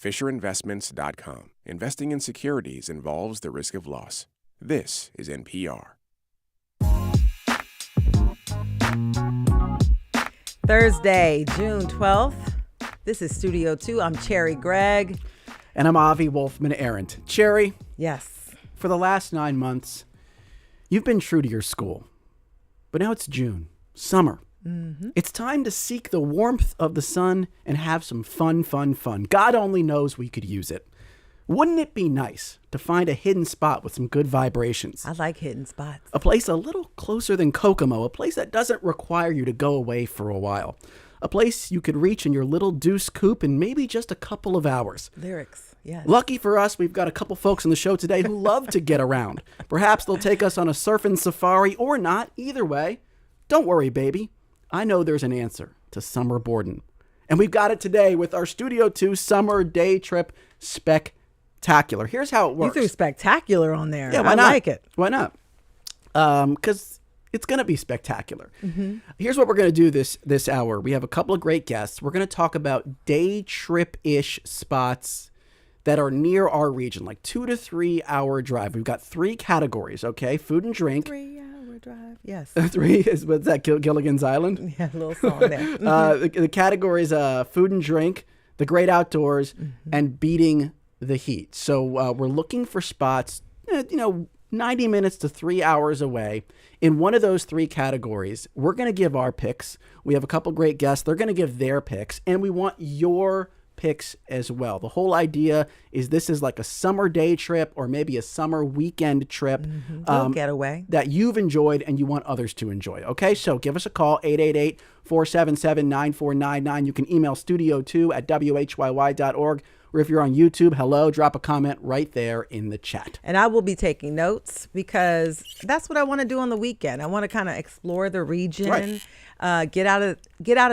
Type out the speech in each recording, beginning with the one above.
FisherInvestments.com. Investing in securities involves the risk of loss. This is NPR. Thursday, June 12th. This is Studio 2. I'm Cherri Gregg. And I'm Avi Wolfman-Arendt. Cherri. Yes. For the last 9 months, you've been true to your school. But now it's June, summer. Mm-hmm. It's time to seek the warmth of the sun and have some fun. God only knows we could use it. Wouldn't it be nice to find a hidden spot with some good vibrations? I like hidden spots. A place a little closer than Kokomo, a place that doesn't require you to go away for a while. A place you could reach in your little deuce coupe in maybe just a couple of hours. Lyrics, yes. Lucky for us, we've got a couple folks on the show today who love to get around. Perhaps they'll take us on a surfing safari or not. Either way, don't worry, baby. I know there's an answer to summer boredom. And we've got it today with our Studio 2 summer day trip spectacular. Here's how it works. You threw spectacular on there. Yeah, why I not? like it. Why not? Because it's going to be spectacular. Mm-hmm. Here's what we're going to do this hour. We have a couple of great guests. We're going to talk about day trip-ish spots that are near our region, like 2 to 3 hour drive. We've got 3 categories, okay? Food and drink. 3 hour drive, yes. 3 is, what's that, Gilligan's Island? Yeah, a little song there. Mm-hmm. The categories, food and drink, the great outdoors, and beating the heat. So we're looking for spots, 90 minutes to 3 hours away. In one of those 3 categories, we're going to give our picks. We have a couple great guests. They're going to give their picks, and we want your picks as well. The whole idea is this is like a summer day trip or maybe a summer weekend trip getaway that you've enjoyed and you want others to enjoy. Okay, so give us a call, 888-477-9499. You can email studio2@whyy.org. Or if you're on YouTube, hello, drop a comment right there in the chat. And I will be taking notes because that's what I want to do on the weekend. I want to kind of explore the region, right. Get out of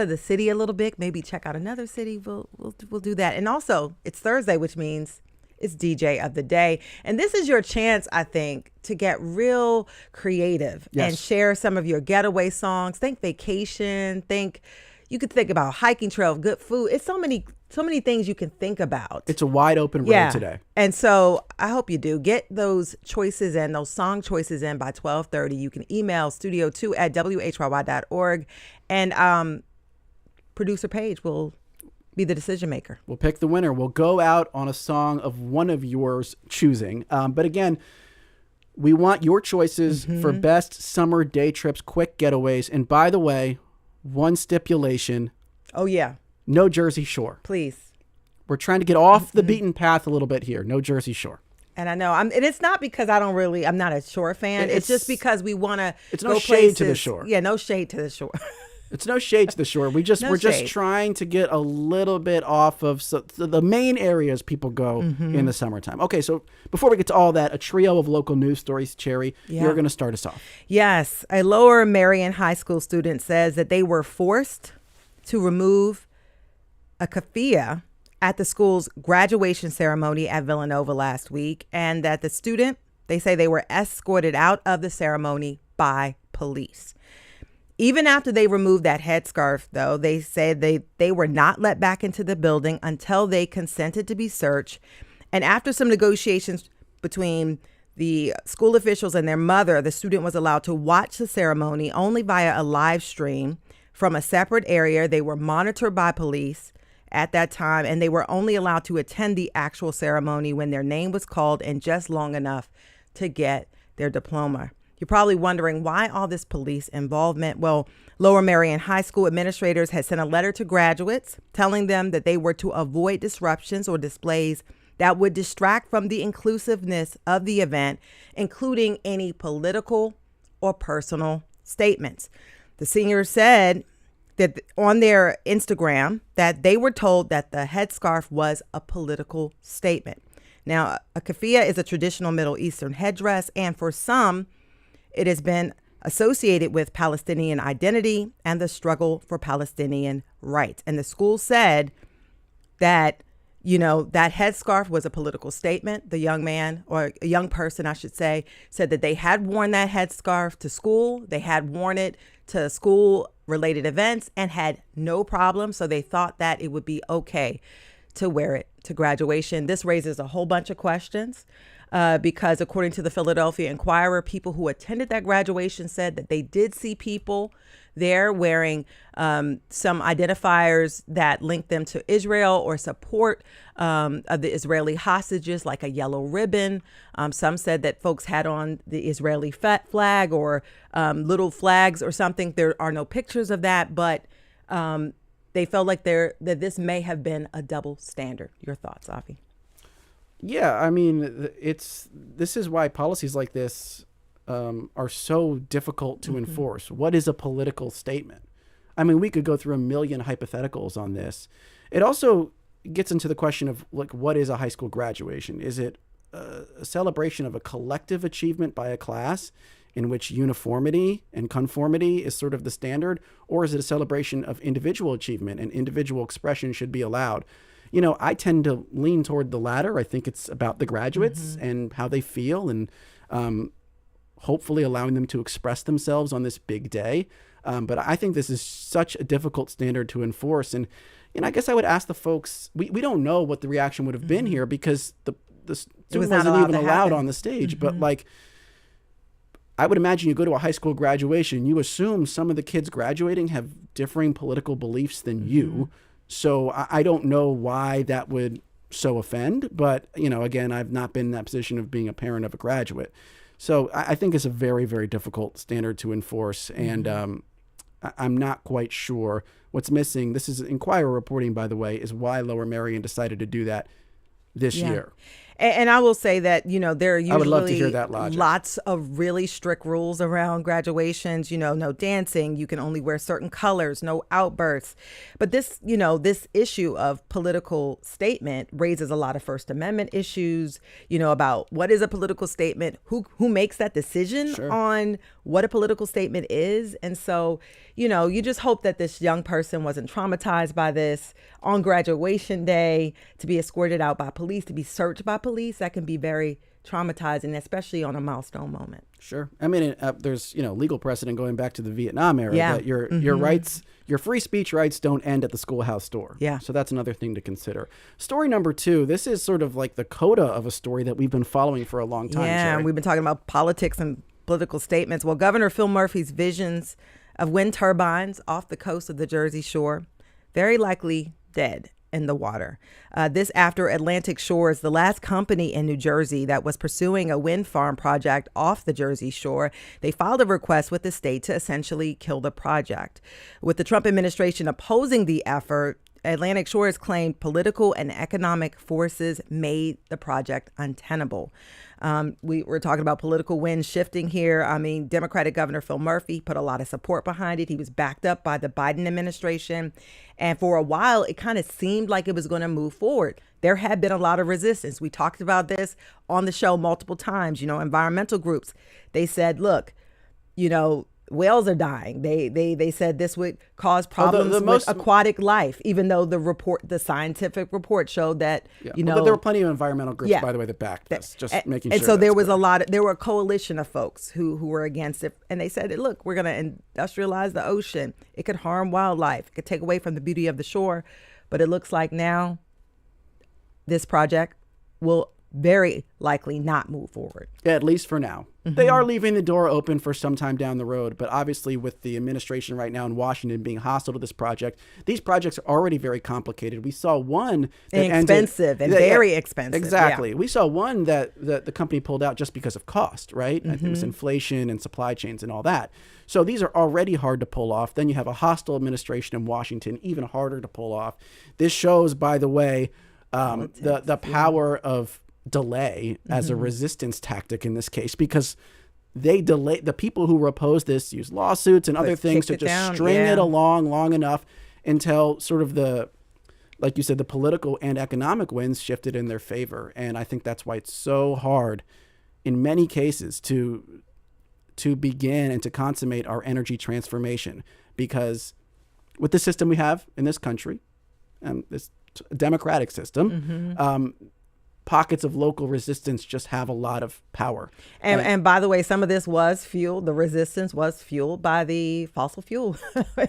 the city a little bit, maybe check out another city. We'll do that. And also, it's Thursday, which means it's DJ of the day. And this is your chance, I think, to get real creative and share some of your getaway songs. Think vacation, you could think about hiking trail, good food. It's so many things you can think about. It's a wide open road today. And so I hope you do. Get those choices in, those song choices in by 12:30. You can email studio2@whyy.org. And producer Paige will be the decision maker. We'll pick the winner. We'll go out on a song of one of yours choosing. But again, we want your choices for best summer day trips, quick getaways. And by the way, one stipulation. Oh, yeah. No Jersey Shore. Please. We're trying to get off the beaten path a little bit here. No Jersey Shore. And I know, and it's not because I'm not a shore fan. It's just because we want to It's no shade to the shore. Yeah, no shade to the shore. It's no shade to the shore. We're just trying to get a little bit off of the main areas people go in the summertime. Okay, so before we get to all that, a trio of local news stories, Cherri. Yeah. You're going to start us off. Yes. A Lower Merion High School student says that they were forced to remove a keffiyeh at the school's graduation ceremony at Villanova last week, and that the student, they say they were escorted out of the ceremony by police. Even after they removed that headscarf, though, they said they were not let back into the building until they consented to be searched. And after some negotiations between the school officials and their mother, the student was allowed to watch the ceremony only via a live stream from a separate area. They were monitored by police at that time, and they were only allowed to attend the actual ceremony when their name was called and just long enough to get their diploma. You're probably wondering why all this police involvement. Well, Lower Merion High School administrators had sent a letter to graduates telling them that they were to avoid disruptions or displays that would distract from the inclusiveness of the event, including any political or personal statements. The seniors said that on their Instagram that they were told that the headscarf was a political statement. Now, a keffiyeh is a traditional Middle Eastern headdress, and for some, it has been associated with Palestinian identity and the struggle for Palestinian rights. And the school said that, that headscarf was a political statement. The young man, or a young person, I should say, said that they had worn that headscarf to school. They had worn it to school related events and had no problem. So they thought that it would be okay to wear it to graduation. This raises a whole bunch of questions because according to the Philadelphia Inquirer, people who attended that graduation said that they did see people there wearing some identifiers that link them to Israel or support of the Israeli hostages, like a yellow ribbon. Some said that folks had on the Israeli flag or little flags or something. There are no pictures of that, but they felt like that this may have been a double standard. Your thoughts, Avi? Yeah, I mean, this is why policies like this are so difficult to enforce. What is a political statement? I mean, we could go through a million hypotheticals on this. It also gets into the question of, like, what is a high school graduation? Is it a celebration of a collective achievement by a class in which uniformity and conformity is sort of the standard? Or is it a celebration of individual achievement and individual expression should be allowed? You know, I tend to lean toward the latter. I think it's about the graduates and how they feel and hopefully allowing them to express themselves on this big day. But I think this is such a difficult standard to enforce. And, you know, I guess I would ask the folks, we don't know what the reaction would have been here because the student wasn't even allowed on the stage. But, like, I would imagine you go to a high school graduation, you assume some of the kids graduating have differing political beliefs than you. So I don't know why that would so offend. But, you know, again, I've not been in that position of being a parent of a graduate. So I think it's a very, very difficult standard to enforce. And I'm not quite sure what's missing. This is Inquirer reporting, by the way, is why Lower Merion decided to do that this year. And I will say that, you know, there are usually I would love to hear that logic. Lots of really strict rules around graduations, you know, no dancing, you can only wear certain colors, no outbursts. But this, you know, this issue of political statement raises a lot of First Amendment issues, you know, about what is a political statement, who makes that decision on what a political statement is. And so, you know, you just hope that this young person wasn't traumatized by this on graduation day, to be escorted out by police, to be searched by police. That can be very traumatizing, especially on a milestone moment. Sure. I mean, there's, you know, legal precedent going back to the Vietnam era that your rights, your free speech rights don't end at the schoolhouse door. Yeah. So that's another thing to consider. Story number 2, this is sort of like the coda of a story that we've been following for a long time. Yeah, Cherri. we've been talking about politics and political statements. Well, Governor Phil Murphy's visions of wind turbines off the coast of the Jersey Shore, very likely dead in the water. This after Atlantic Shores, the last company in New Jersey that was pursuing a wind farm project off the Jersey Shore, they filed a request with the state to essentially kill the project. With the Trump administration opposing the effort, Atlantic Shores claimed political and economic forces made the project untenable. We're talking about political wind shifting here. I mean, Democratic Governor Phil Murphy put a lot of support behind it. He was backed up by the Biden administration. And for a while, it kind of seemed like it was going to move forward. There had been a lot of resistance. We talked about this on the show multiple times. You know, environmental groups, they said, look, you know, whales are dying. They said this would cause problems with aquatic life, even though the scientific report showed that, you know. But there were plenty of environmental groups, by the way, that backed this, making sure. And so there was there were a coalition of folks who were against it. And they said, look, we're going to industrialize the ocean. It could harm wildlife. It could take away from the beauty of the shore. But it looks like now this project will very likely not move forward. Yeah, at least for now. They are leaving the door open for some time down the road, but obviously with the administration right now in Washington being hostile to this project, these projects are already very complicated. We saw one that expensive and very expensive. Exactly. Yeah. We saw one that the company pulled out just because of cost, right? I think it was inflation and supply chains and all that. So these are already hard to pull off. Then you have a hostile administration in Washington, even harder to pull off. This shows, by the way, the power of delay as a resistance tactic in this case, because they delay. The people who oppose this use lawsuits and other things to just string it along long enough until sort of like you said, the political and economic winds shifted in their favor. And I think that's why it's so hard in many cases to begin and to consummate our energy transformation, because with the system we have in this country, this democratic system, pockets of local resistance just have a lot of power. And by the way, some of this the resistance was fueled by the fossil fuel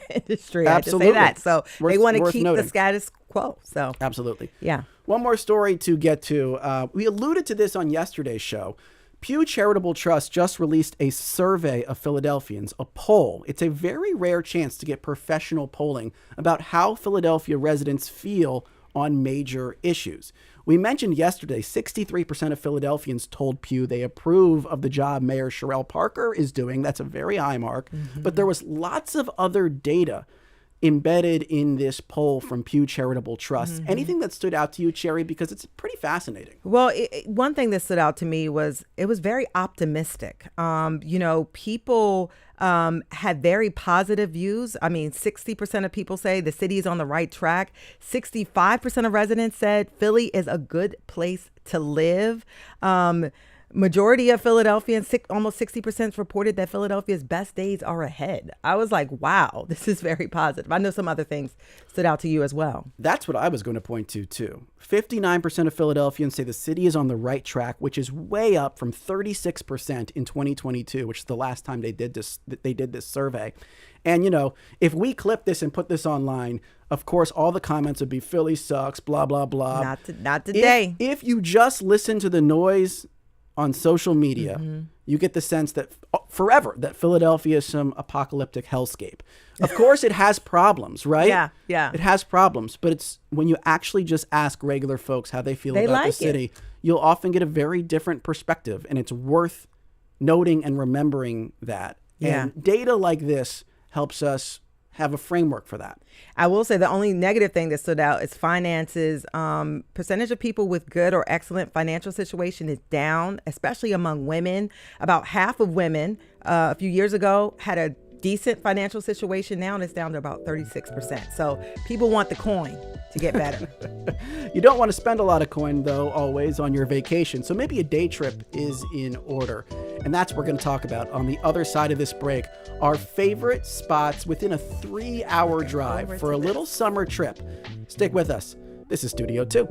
industry. Absolutely. I have to say that. So they want to keep noting. the status quo. So Absolutely. yeah. One more story to get to. We alluded to this on yesterday's show. Pew Charitable Trust just released a survey of Philadelphians, a poll. It's a very rare chance to get professional polling about how Philadelphia residents feel on major issues. We mentioned yesterday, 63% of Philadelphians told Pew they approve of the job Mayor Sherrell Parker is doing. That's a very high mark. But there was lots of other data embedded in this poll from Pew Charitable Trust. Anything that stood out to you, Cherri, because it's pretty fascinating? Well, one thing that stood out to me was it was very optimistic. People had very positive views. I mean, 60% of people say the city is on the right track. 65% of residents said Philly is a good place to live. Majority of Philadelphians, almost 60%, reported that Philadelphia's best days are ahead. I was like, wow, this is very positive. I know some other things stood out to you as well. That's what I was going to point to, too. 59% of Philadelphians say the city is on the right track, which is way up from 36% in 2022, which is the last time they did this survey. And, if we clip this and put this online, of course, all the comments would be Philly sucks, blah, blah, blah. Not today. If you just listen to the noise on social media, you get the sense that forever that Philadelphia is some apocalyptic hellscape. Of course, it has problems, right? Yeah. It has problems, but it's when you actually just ask regular folks how they feel about the city, you'll often get a very different perspective, and it's worth noting and remembering that. Yeah. And data like this helps us have a framework for that. I will say the only negative thing that stood out is finances. Percentage of people with good or excellent financial situation is down, especially among women. About half of women a few years ago had a decent financial situation. Now it's down to about 36%. So people want the coin to get better. You don't want to spend a lot of coin, though, always on your vacation. So maybe a day trip is in order. And that's what we're going to talk about on the other side of this break. Our favorite spots within a 3-hour drive for a little summer trip. Stick with us. This is Studio 2.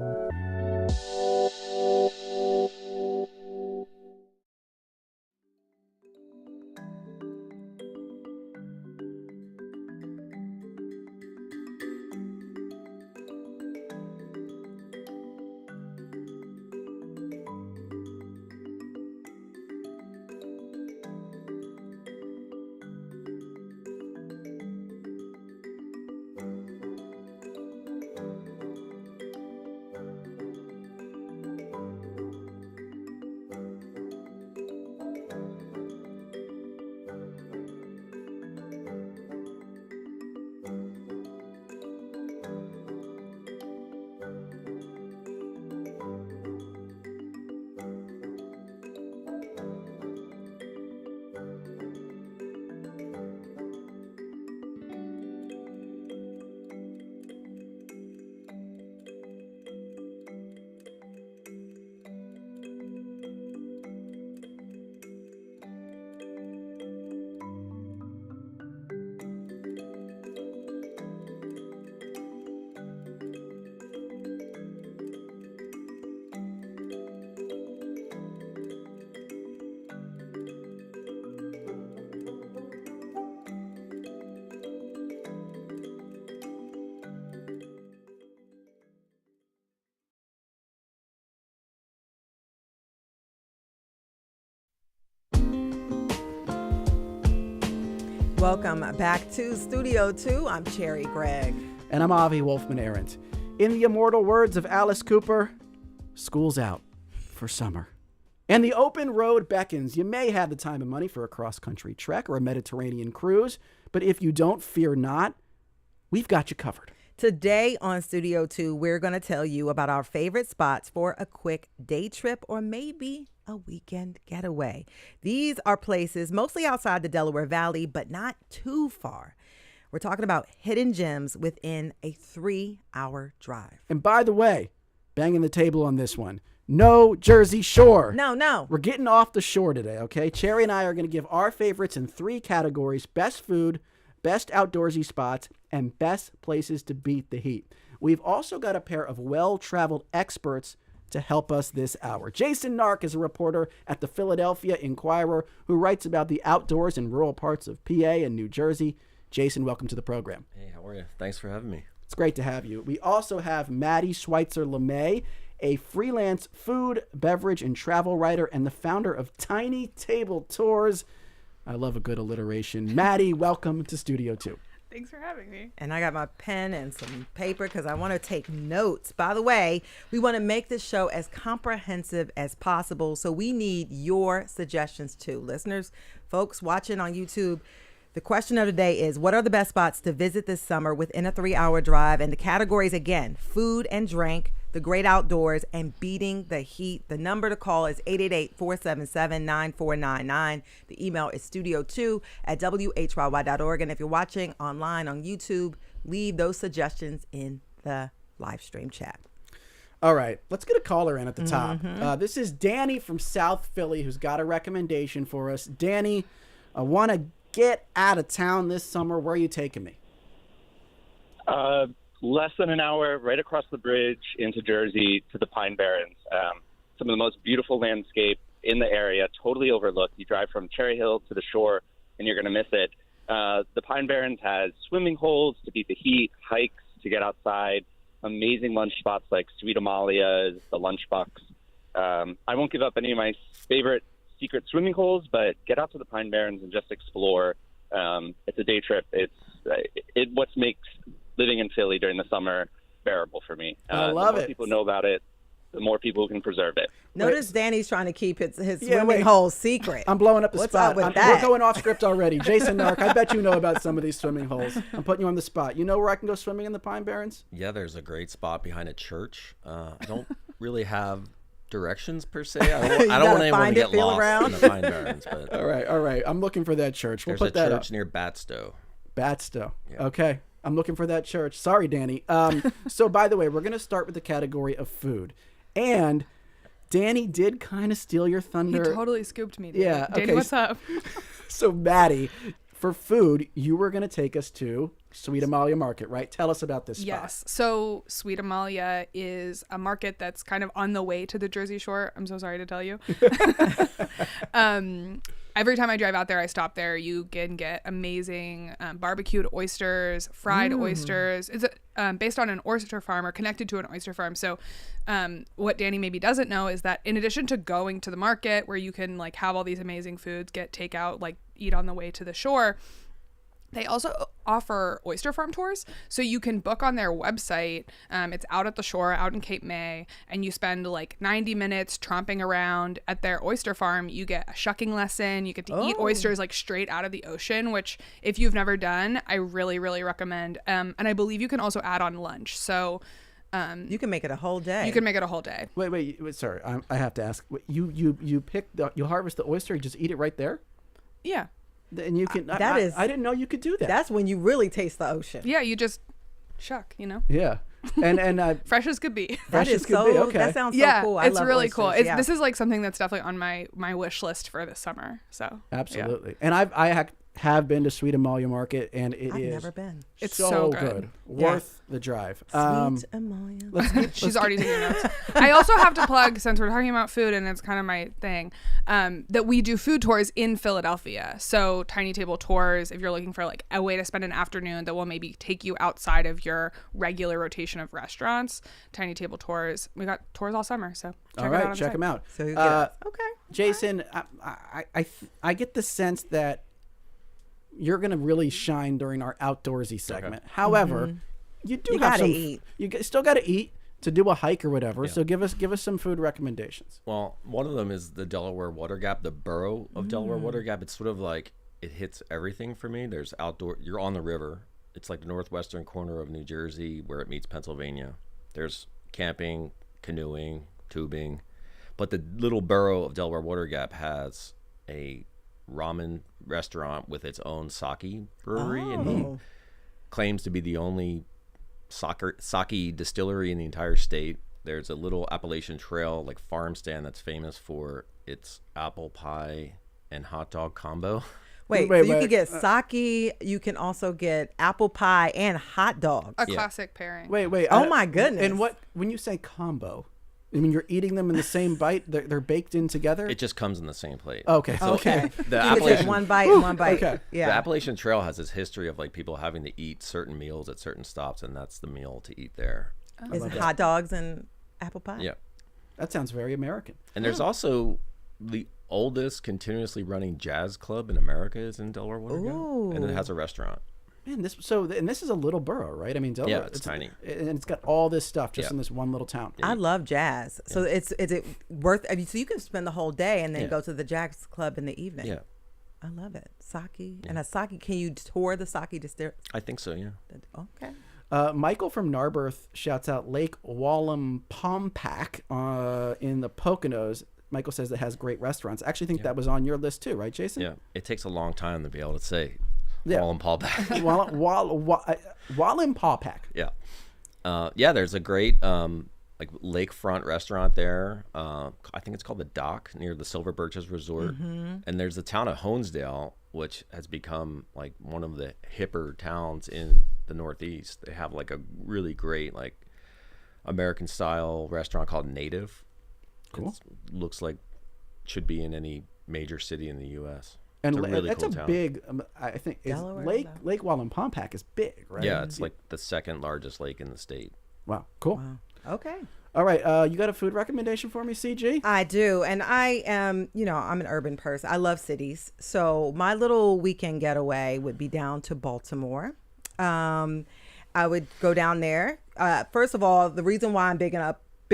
Welcome back to Studio 2. I'm Cherri Gregg. And I'm Avi Wolfman-Arendt. In the immortal words of Alice Cooper, school's out for summer. And the open road beckons. You may have the time and money for a cross-country trek or a Mediterranean cruise, but if you don't, fear not, we've got you covered. Today on Studio 2, we're going to tell you about our favorite spots for a quick day trip or maybe a weekend getaway. These are places mostly outside the Delaware Valley, but not too far. We're talking about hidden gems within a 3-hour drive. And by the way, banging the table on this one, no Jersey Shore. No. We're getting off the shore today, okay? Cherri and I are going to give our favorites in 3 categories: best food, best outdoorsy spots, and best places to beat the heat. We've also got a pair of well-traveled experts to help us this hour. Jason Nark is a reporter at the Philadelphia Inquirer who writes about the outdoors in rural parts of PA and New Jersey. Jason, welcome to the program. Hey, how are you? Thanks for having me. It's great to have you. We also have Maddy Sweitzer-Lammé, a freelance food, beverage, and travel writer and the founder of Tiny Table Tours. I love a good alliteration. Maddy, welcome to Studio 2. Thanks for having me. And I got my pen and some paper because I want to take notes. By the way, we want to make this show as comprehensive as possible, so we need your suggestions too. Listeners, folks watching on YouTube, the question of the day is, what are the best spots to visit this summer within a 3-hour drive? And the categories, again, food and drink, the great outdoors, and beating the heat. The number to call is 888-477-9499. The email is studio2@whyy.org. And if you're watching online on YouTube, leave those suggestions in the live stream chat. All right, let's get a caller in at the top. This is Danny from South Philly who's got a recommendation for us. Danny, I want to get out of town this summer. Where are you taking me? Less than an hour, right across the bridge into Jersey to the Pine Barrens. Some of the most beautiful landscape in the area, totally overlooked. You drive from Cherry Hill to the shore, and you're going to miss it. The Pine Barrens has swimming holes to beat the heat, hikes to get outside, amazing lunch spots like Sweet Amalia's, the Lunchbox. I won't give up any of my favorite secret swimming holes, but get out to the Pine Barrens and just explore. It's a day trip. It's what makes living in Philly during the summer bearable for me. I love the more it. people know about it, the more people can preserve it. Notice Danny's trying to keep his swimming hole secret. I'm blowing up the What's spot. up with that? We're going off script already. Jason Nark, I bet you know about some of these swimming holes. I'm putting you on the spot. You know where I can go swimming in the Pine Barrens? Yeah, there's a great spot behind a church. I don't really have directions per se. I don't want anyone to get lost in the Pine Barrens. But All right. I'm looking for that church. We'll there's put that a up. church near Batstow. Batstow. Yeah. Okay. I'm looking for that church. Sorry, Danny. So, by the way, we're going to start with the category of food. And Danny did kind of steal your thunder. You totally scooped me, dude. Yeah, Danny, okay. what's up? So, Maddy, for food, you were going to take us to Sweet Amalia Market, right? Tell us about this spot. Yes. So Sweet Amalia is a market that's kind of on the way to the Jersey Shore. I'm so sorry to tell you. Every time I drive out there, I stop there. You can get amazing barbecued oysters, fried oysters. It's based on an oyster farm or connected to an oyster farm. So what Danny maybe doesn't know is that in addition to going to the market where you can like have all these amazing foods, get takeout, like eat on the way to the shore, they also offer oyster farm tours. So you can book on their website. It's out at the shore, out in Cape May, and you spend like 90 minutes tromping around at their oyster farm. You get a shucking lesson. You get to eat oysters like straight out of the ocean, which if you've never done, I really, really recommend. And I believe you can also add on lunch. So you can make it a whole day. you can make it a whole day. Wait, sorry. I have to ask. You harvest the oyster, you just eat it right there? Yeah. And you can. That is- I didn't know you could do that. That's when you really taste the ocean. Yeah, you just shuck, Yeah. And fresh as could be. That fresh is as could be. Okay. That sounds so Yeah, cool. I it's love really oysters. cool. Yeah. This is like something that's definitely on my wish list for this summer. So Absolutely. And I have been to Sweet Amalia Market, and I've is never been. It's so so good. good. Worth the drive. Sweet Amalia. She's already taking notes. I also have to plug, since we're talking about food and it's kind of my thing, that we do food tours in Philadelphia. So Tiny Table Tours, if you're looking for like a way to spend an afternoon that will maybe take you outside of your regular rotation of restaurants, Tiny Table Tours. We got tours all summer, so All right, check them out. So you get okay. Jason, I get the sense that you're going to really shine during our outdoorsy segment. However, you You have gotta some. eat. Still got to eat to do a hike or whatever. Yeah. So give us some food recommendations. Well, one of them is the Delaware Water Gap, the borough of Delaware Water Gap. It's sort of like it hits everything for me. There's outdoor. You're on the river. It's like the northwestern corner of New Jersey where it meets Pennsylvania. There's camping, canoeing, tubing, but the little borough of Delaware Water Gap has a ramen restaurant with its own sake brewery, and he claims to be the only sake distillery in the entire state. There's a little Appalachian Trail like farm stand that's famous for its apple pie and hot dog combo. Wait, so you can get sake. You can also get apple pie and hot dogs. A classic pairing. Wait. Oh my goodness. And when you say combo, I mean, you're eating them in the same bite. They're baked in together. It just comes in the same plate. Okay. Okay. The You just Appalachian, one bite and one bite. Okay. Yeah. the Appalachian Trail has this history of like people having to eat certain meals at certain stops, and that's the meal to eat there. Is it hot dogs and apple pie? Yeah. That sounds very American. And there's also the oldest continuously running jazz club in America is in Delaware Water Gap, and it has a restaurant. Man, this is a little borough, right? I mean, Delaware. Yeah, it's tiny. And it's got all this stuff just in this one little town. I love jazz. So is it worth? I mean, so you can spend the whole day and then go to the jazz club in the evening. Yeah. I love it. Sake and a sake. Can you tour the sake distillery? I think so, yeah. Okay. Michael from Narberth shouts out Lake Wallenpaupack in the Poconos. Michael says it has great restaurants. I actually think that was on your list too, right, Jason? Yeah. It takes a long time to be able to say Yeah. Wallenpaupack. Wallenpaupack. Yeah. Yeah, there's a great like lakefront restaurant there. I think it's called the Dock near the Silver Birches Resort. And there's the town of Honesdale, which has become like one of the hipper towns in the Northeast. They have like a really great like American style restaurant called Native. Cool. Looks like should be in any major city in the U.S. And It's a really that's cool a town. big. I think Delaware, Lake Wallenpaupack is big, right? Yeah, it's like the second largest lake in the state. Wow. Cool. Wow. Okay. All right. You got a food recommendation for me, CG? I do. And I am, I'm an urban person. I love cities. So my little weekend getaway would be down to Baltimore. I would go down there. First of all, the reason why I'm big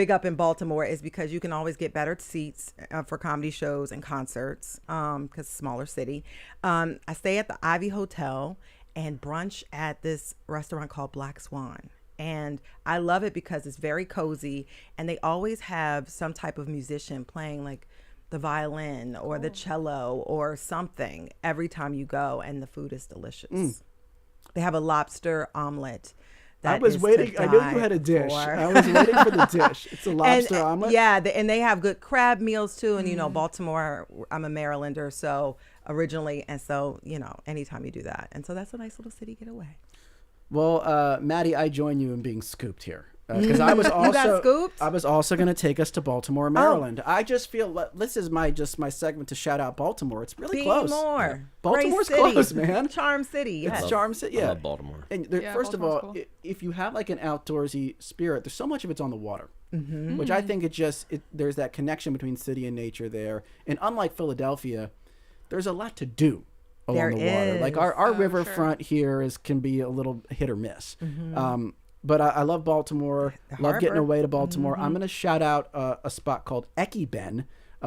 up in Baltimore is because you can always get better seats for comedy shows and concerts because it's a smaller city. I stay at the Ivy Hotel and brunch at this restaurant called Black Swan. And I love it because it's very cozy and they always have some type of musician playing like the violin or the cello or something every time you go, and the food is delicious. They have a lobster omelet. I was waiting. I knew you had a dish. I was waiting for the dish. It's a lobster omelet. Yeah, and they have good crab meals too. And Baltimore, I'm a Marylander, so originally, and so anytime you do that, and so that's a nice little city getaway. Well, Maddie, I join you in being scooped here because I was also got scooped? I was also going to take us to Baltimore, Maryland. I just feel this is my segment to shout out Baltimore. It's really close. More. Baltimore's Great city. close, man. Charm City. Yes. It's Charm City. Yeah, I love Baltimore. And first of Baltimore's all, cool. if you have like an outdoorsy spirit, there's so much of it's on the water, which I think there's that connection between city and nature there. And unlike Philadelphia, there's a lot to do along the water. Like our riverfront here can be a little hit or miss. But I love Baltimore. Love getting away to Baltimore. I'm going to shout out a spot called Eki Ben.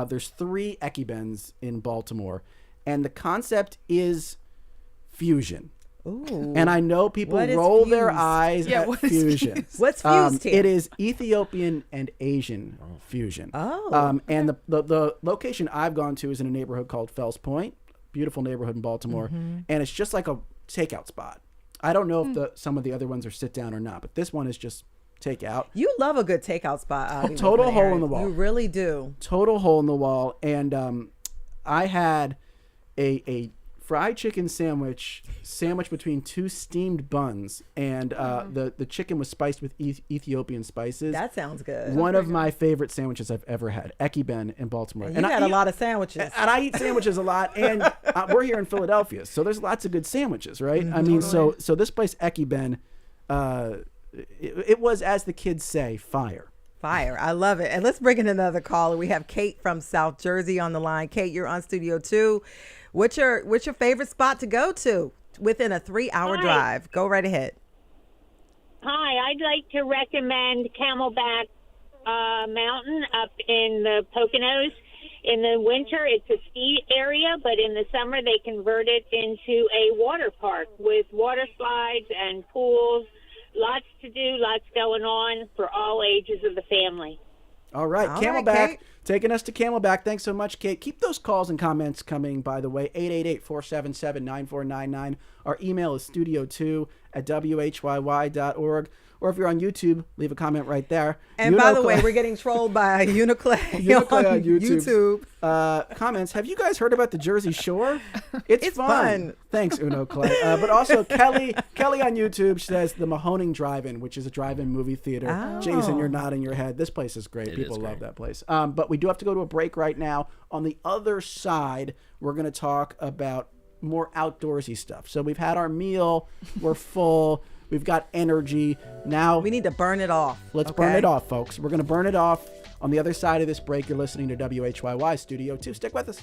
There's 3 Eki Bens in Baltimore, and the concept is fusion. Ooh. And I know people What is roll their fused? eyes Yeah, at what is fusion. fused? What's fused here? It is Ethiopian and Asian fusion. Oh. And the location I've gone to is in a neighborhood called Fells Point. Beautiful neighborhood in Baltimore. And it's just like a takeout spot. I don't know if some of the other ones are sit down or not, but this one is just takeout. You love a good takeout spot, Avi. Total hole in the wall. You really do. Total hole in the wall. And I had a fried chicken sandwich between 2 steamed buns, and the chicken was spiced with Ethiopian spices. That sounds good. One of my favorite sandwiches I've ever had. Eki Ben in Baltimore. And you had a lot of sandwiches. And I eat sandwiches a lot, and we're here in Philadelphia, so there's lots of good sandwiches, right? I mean, so this place Eki Ben, it was, as the kids say, fire. Fire. I love it. And let's bring in another caller. We have Kate from South Jersey on the line. Kate, you're on Studio 2. What's your favorite spot to go to within a 3-hour drive? Go right ahead. Hi, I'd like to recommend Camelback Mountain up in the Poconos. In the winter, it's a ski area, but in the summer, they convert it into a water park with water slides and pools. Lots to do, lots going on for all ages of the family. All right, Camelback, taking us to Camelback. Thanks so much, Kate. Keep those calls and comments coming, by the way. 888-477-9499. Our email is studio2@whyy.org. or if you're on YouTube, leave a comment right there. And by the way, we're getting trolled by Uniclay on YouTube. Comments. Have you guys heard about the Jersey Shore? It's fun. Thanks, Uno Clay. But also Kelly on YouTube says the Mahoning Drive-In, which is a drive-in movie theater. Oh. Jason, you're nodding your head. This place is great. People love that place. But we do have to go to a break right now. On the other side, we're going to talk about more outdoorsy stuff. So we've had our meal. We're full. We've got energy. Now we need to burn it off. Let's burn it off, folks. We're going to burn it off. On the other side of this break, you're listening to WHYY Studio 2. Stick with us.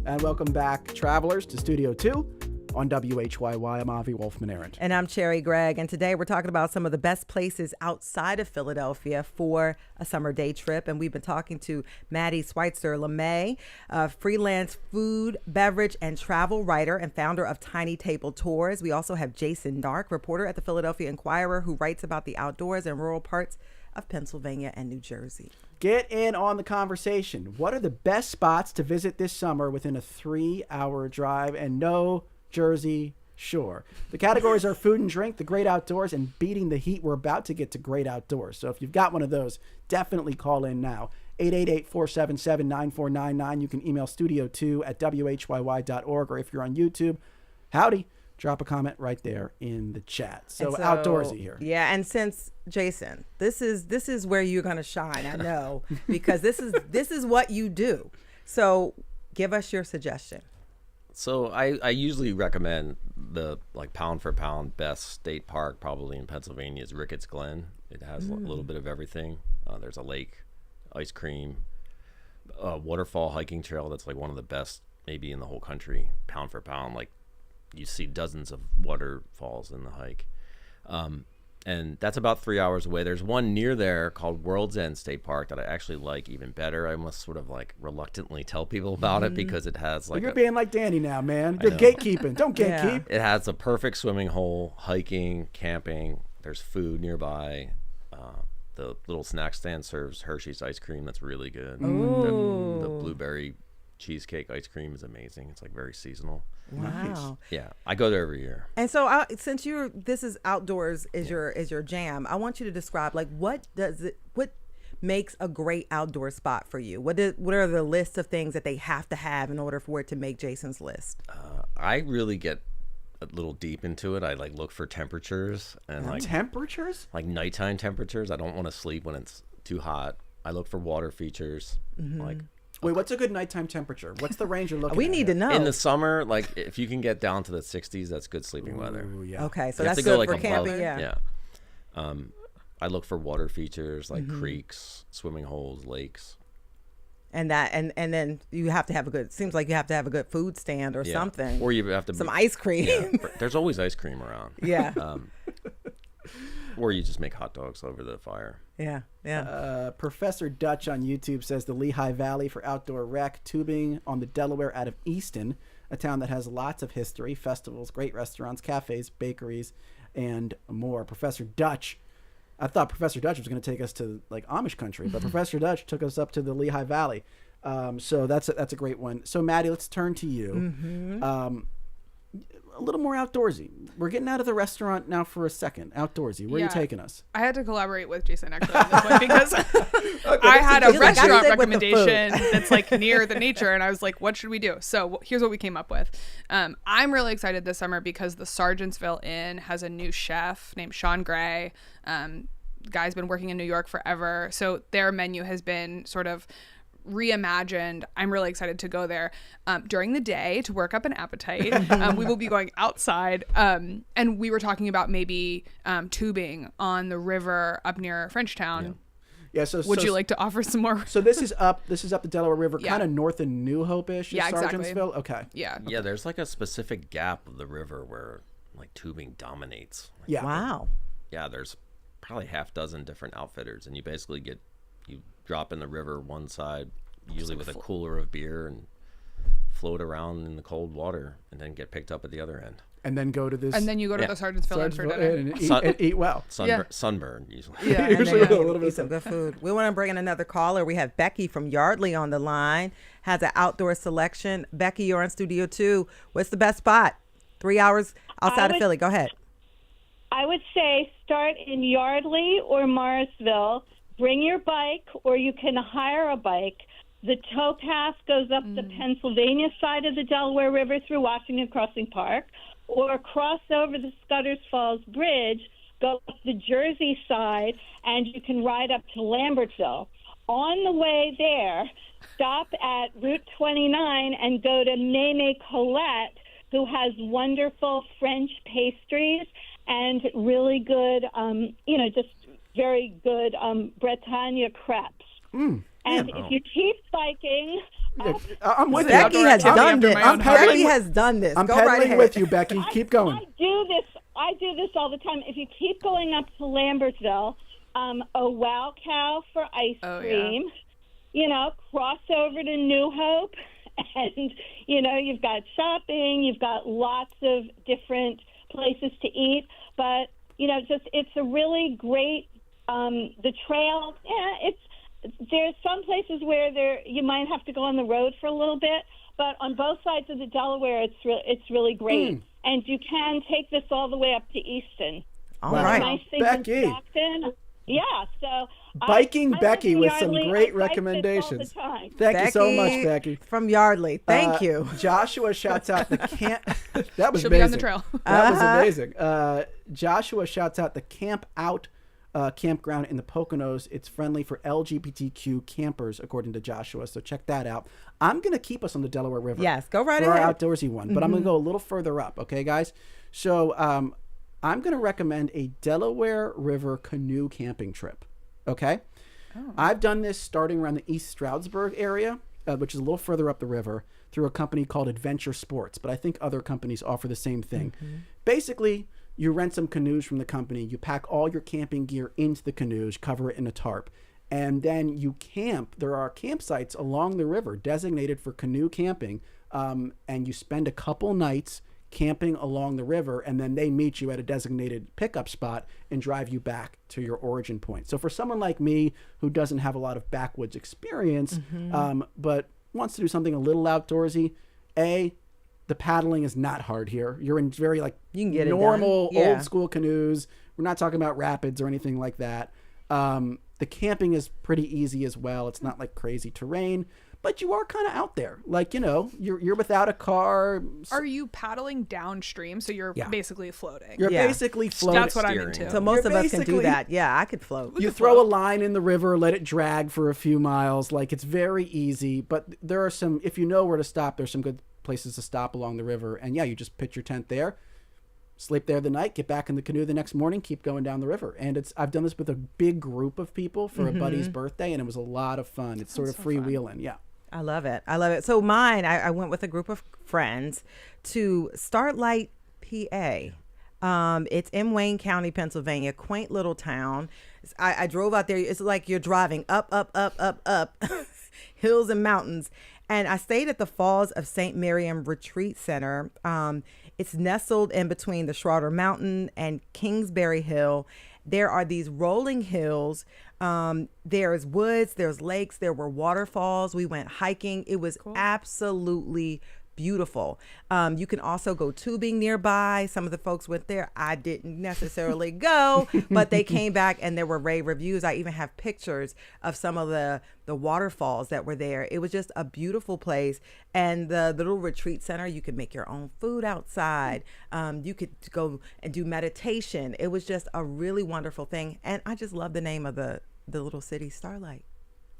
And welcome back, travelers, to Studio 2 on WHYY. I'm Avi Wolfman-Arent. And I'm Cherri Gregg. And today we're talking about some of the best places outside of Philadelphia for a summer day trip. And we've been talking to Maddy Sweitzer-Lammé, a freelance food, beverage, and travel writer and founder of Tiny Table Tours. We also have Jason Dark, reporter at the Philadelphia Inquirer, who writes about the outdoors and rural parts of Pennsylvania and New Jersey. Get in on the conversation. What are the best spots to visit this summer within a 3-hour drive and no Jersey Shore? The categories are food and drink, the great outdoors, and beating the heat. We're about to get to great outdoors. So if you've got one of those, definitely call in now. 888-477-9499. You can email studio2@whyy.org, or if you're on YouTube, howdy, drop a comment right there in the chat. So outdoorsy here. Yeah, and since Jason, this is where you're going to shine, I know, because this is what you do. So give us your suggestion. So I usually recommend the pound for pound best state park probably in Pennsylvania is Ricketts Glen. It has a little bit of everything. There's a lake, ice cream, a waterfall hiking trail that's one of the best maybe in the whole country, pound for pound. You see dozens of waterfalls in the hike. And that's about 3 hours away. There's one near there called World's End State Park that I actually like even better. I must sort of reluctantly tell people about it because it has you're being like Danny now, man. You're gatekeeping. Don't gatekeep. It has a perfect swimming hole, hiking, camping. There's food nearby. The little snack stand serves Hershey's ice cream that's really good. The blueberry cheesecake ice cream is amazing. It's very seasonal. Wow. Nice. Yeah, I go there every year. And so since this is outdoors is your jam, I want you to describe what makes a great outdoor spot for you. What are the lists of things that they have to have in order for it to make Jason's list? I really get a little deep into it. I look for temperatures and temperatures? Nighttime temperatures. I don't want to sleep when it's too hot. I look for water features. Wait, what's a good nighttime temperature? What's the range you're looking at? We need to know. In the summer, if you can get down to the 60s, that's good sleeping weather. Yeah. Okay, so that's good for camping. Yeah. I look for water features creeks, swimming holes, lakes. And then you have to have a good. Seems like you have to have a good food stand or something. Or you have to some ice cream. Yeah, there's always ice cream around. Yeah. Or you just make hot dogs over the fire. Yeah. Professor Dutch on YouTube says the Lehigh Valley for outdoor rec, tubing on the Delaware out of Easton, a town that has lots of history, festivals, great restaurants, cafes, bakeries, and more. Professor Dutch, I thought Professor Dutch was going to take us to like Amish country, but Professor Dutch took us up to the Lehigh Valley. So that's a great one. So Maddy, let's turn to you. A little more outdoorsy. We're getting out of the restaurant now for a second. Outdoorsy. Where are you taking us? I had to collaborate with Jason actually on this one because I had a restaurant recommendation that's like near the nature, and I was like, what should we do? So here's what we came up with. I'm really excited this summer because the Sargentsville Inn has a new chef named Sean Gray. Guy's been working in New York forever. So their menu has been sort of reimagined. I'm really excited to go there during the day to work up an appetite. We will be going outside, and we were talking about maybe tubing on the river up near Frenchtown. Yeah. So would you like to offer some more? So this is up the Delaware River, kind of north of New Hope-ish. Yeah, exactly. Sargentsville. Okay. Yeah. Yeah. There's like a specific gap of the river where like tubing dominates. Like, Yeah. Wow. Yeah. There's probably half dozen different outfitters, and you basically you drop in the river one side, usually with a cooler of beer, and float around in the cold water, and then get picked up at the other end. And then go to this. And then you go to the Sargentsville Inn for dinner. And eat well. Sunburn usually. Yeah, Usually and with a then little bit eat of some good food. We want to bring in another caller. We have Becky from Yardley on the line. Has an outdoor selection. Becky, you're on Studio 2. What's the best spot? 3 hours outside of Philly. Go ahead. I would say start in Yardley or Morrisville. Bring your bike, or you can hire a bike. The towpath goes up the Pennsylvania side of the Delaware River through Washington Crossing Park, or cross over the Scudder's Falls Bridge, go up the Jersey side, and you can ride up to Lambertville. On the way there, stop at Route 29 and go to Meme Colette, who has wonderful French pastries and really good, just very good Bretagne crepes. And if you keep biking, I'm with you. Becky has done this. Becky has done this. I'm Go right pedaling ahead. with you, Becky. Keep going. I do this all the time. If you keep going up to Lambertville, a Wow Cow for ice cream, cross over to New Hope, and, you've got shopping, you've got lots of different places to eat, but, it's a really great, the trail, there's some places where you might have to go on the road for a little bit, but on both sides of the Delaware, it's really great. And you can take this all the way up to Easton. All right. Nice things Becky. in Stockton. Yeah, so Biking I Becky live in with some Yardley. great I bike this all recommendations. the time. Thank you so much, Becky. From Yardley. Thank you. Joshua shouts out the camp. That was She'll amazing. be on the trail. That was amazing. Joshua shouts out the Camp Out campground in the Poconos. It's friendly for LGBTQ campers, according to Joshua. So check that out. I'm going to keep us on the Delaware River. Yes, go right for ahead. our outdoorsy one. But I'm going to go a little further up. Okay, guys? So I'm going to recommend a Delaware River canoe camping trip. Okay? I've done this starting around the East Stroudsburg area, which is a little further up the river, through a company called Adventure Sports. But I think other companies offer the same thing. Basically, you rent some canoes from the company. You pack all your camping gear into the canoes, cover it in a tarp, and then you camp. There are campsites along the river designated for canoe camping, and you spend a couple nights camping along the river, and then they meet you at a designated pickup spot and drive you back to your origin point. So for someone like me who doesn't have a lot of backwoods experience, but wants to do something a little outdoorsy, the paddling is not hard here. You're in very you can get normal it done. Yeah. old school canoes. We're not talking about rapids or anything like that. The camping is pretty easy as well. It's not like crazy terrain, but you are kind of out there. You're without a car. Are you paddling downstream? So you're basically floating. You're basically floating. That's what I'm into. So most You're of us can do basically- that. Yeah, I could float. You throw a line in the river, let it drag for a few miles. It's very easy, but there are if you know where to stop, there's some good places to stop along the river. And yeah, you just pitch your tent there. sleep there the night, get back in the canoe the next morning, keep going down the river. And I've done this with a big group of people for a buddy's birthday, and it was a lot of fun. It's sort of freewheeling. Yeah. I love it. I love it. So mine, I went with a group of friends to Starlight, PA. It's in Wayne County, Pennsylvania, quaint little town. I drove out there. It's like you're driving up, hills and mountains. And I stayed at the Falls of St. Miriam Retreat Center. It's nestled in between the Schroeder Mountain and Kingsbury Hill. There are these rolling hills. There's woods, there's lakes, there were waterfalls. We went hiking. It was absolutely beautiful. You can also go tubing nearby. Some of the folks went there. I didn't necessarily go, but they came back and there were rave reviews. I even have pictures of some of the waterfalls that were there. It was just a beautiful place. And the little retreat center, you could make your own food outside. You could go and do meditation. It was just a really wonderful thing. And I just love the name of the little city, Starlight.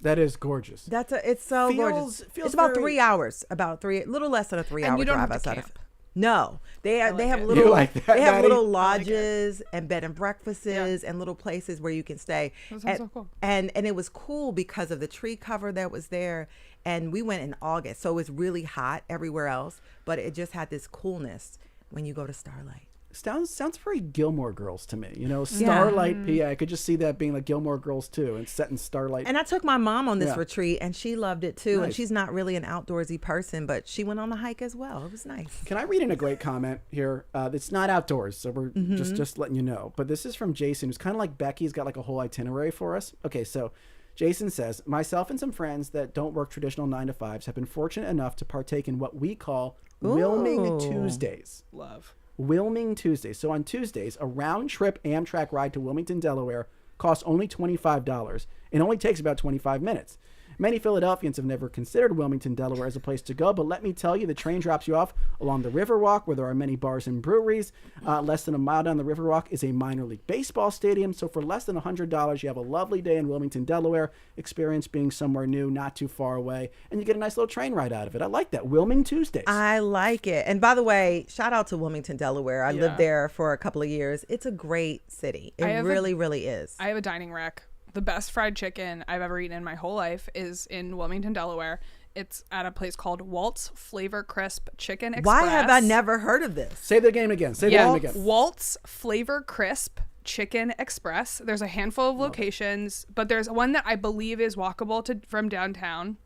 That is gorgeous. It's so gorgeous. It's about 3 hours, little less than a 3 hour And you don't drive have to outside of. camp. No, they have You little like that, they have Maddie? little lodges and bed and breakfasts and little places where you can stay. That sounds so cool. And it was cool because of the tree cover that was there. And we went in August, so it was really hot everywhere else, but it just had this coolness when you go to Starlight. Sounds very Gilmore Girls to me. Starlight, PA. I could just see that being like Gilmore Girls too, and set in Starlight. And I took my mom on this retreat, and she loved it too. Nice. And she's not really an outdoorsy person, but she went on the hike as well. It was nice. Can I read in a great comment here? It's not outdoors, so we're just letting you know. But this is from Jason, who's kind of like Becky. He's got like a whole itinerary for us. Okay, so Jason says, myself and some friends that don't work traditional 9-to-5s have been fortunate enough to partake in what we call Wilming Tuesdays. Love. Wilming Tuesdays. So on Tuesdays, a round-trip Amtrak ride to Wilmington, Delaware costs only $25 and only takes about 25 minutes. Many Philadelphians have never considered Wilmington, Delaware as a place to go, but let me tell you, the train drops you off along the Riverwalk, where there are many bars and breweries. Less than a mile down the Riverwalk is a minor league baseball stadium, so for less than $100, you have a lovely day in Wilmington, Delaware, experience being somewhere new, not too far away, and you get a nice little train ride out of it. I like that. Wilming Tuesdays. I like it. And by the way, shout out to Wilmington, Delaware. I lived there for a couple of years. It's a great city. It really, really is. I have a dining rack. The best fried chicken I've ever eaten in my whole life is in Wilmington, Delaware. It's at a place called Walt's Flavor Crisp Chicken Express. Why have I never heard of this? Say the name again. Say the name again. Walt's Flavor Crisp Chicken Express. There's a handful of locations, but there's one that I believe is walkable from downtown.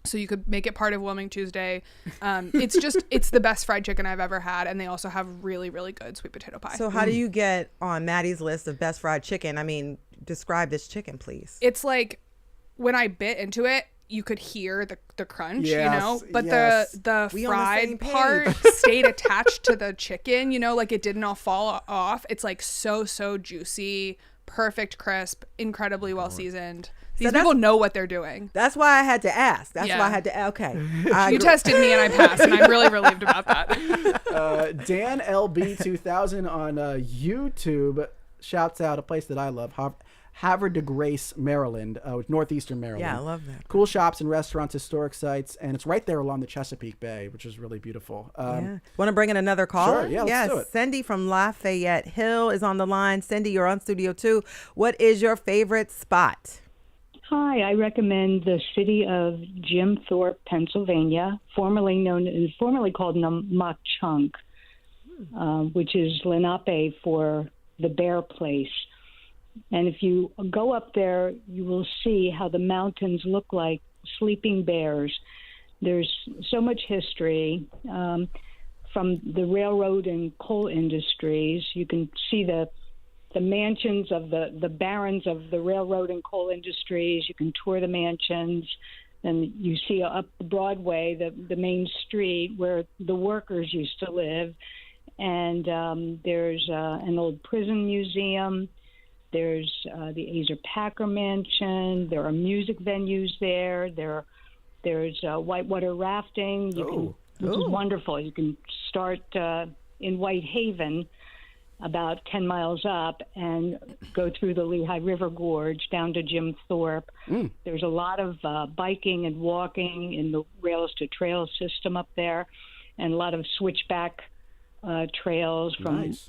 So you could make it part of Wilming Tuesday. It's the best fried chicken I've ever had. And they also have really, really good sweet potato pie. So how do you get on Maddie's list of best fried chicken? I mean, describe this chicken, please. It's like when I bit into it, you could hear the crunch, Yes, but yes. the We on the same fried page. part stayed attached to the chicken, like it didn't all fall off. It's like so juicy, perfect crisp, incredibly well seasoned. These people know what they're doing. That's why I had to ask. That's why I had to. Okay. You tested me and I passed, and I'm really relieved about that. Dan LB2000 on YouTube shouts out a place that I love, Havre de Grace, Maryland, northeastern Maryland. Yeah, I love that. Cool shops and restaurants, historic sites, and it's right there along the Chesapeake Bay, which is really beautiful. Want to bring in another caller? Sure, yeah, let's do it. Cindy from Lafayette Hill is on the line. Cindy, you're on Studio 2. What is your favorite spot? Hi, I recommend the city of Jim Thorpe, Pennsylvania, formerly called Namaquchunk, which is Lenape for the bear place. And if you go up there, you will see how the mountains look like sleeping bears. There's so much history from the railroad and coal industries. You can see the mansions of the barons of the railroad and coal industries. You can tour the mansions, and you see up Broadway, the main street where the workers used to live. And there's an old prison museum. There's the Asa Packer Mansion. There are music venues there. There's whitewater rafting, which is wonderful. You can start in Whitehaven, about 10 miles up, and go through the Lehigh River Gorge down to Jim Thorpe. There's a lot of biking and walking in the Rails to Trails system up there, and a lot of switchback trails from Nice.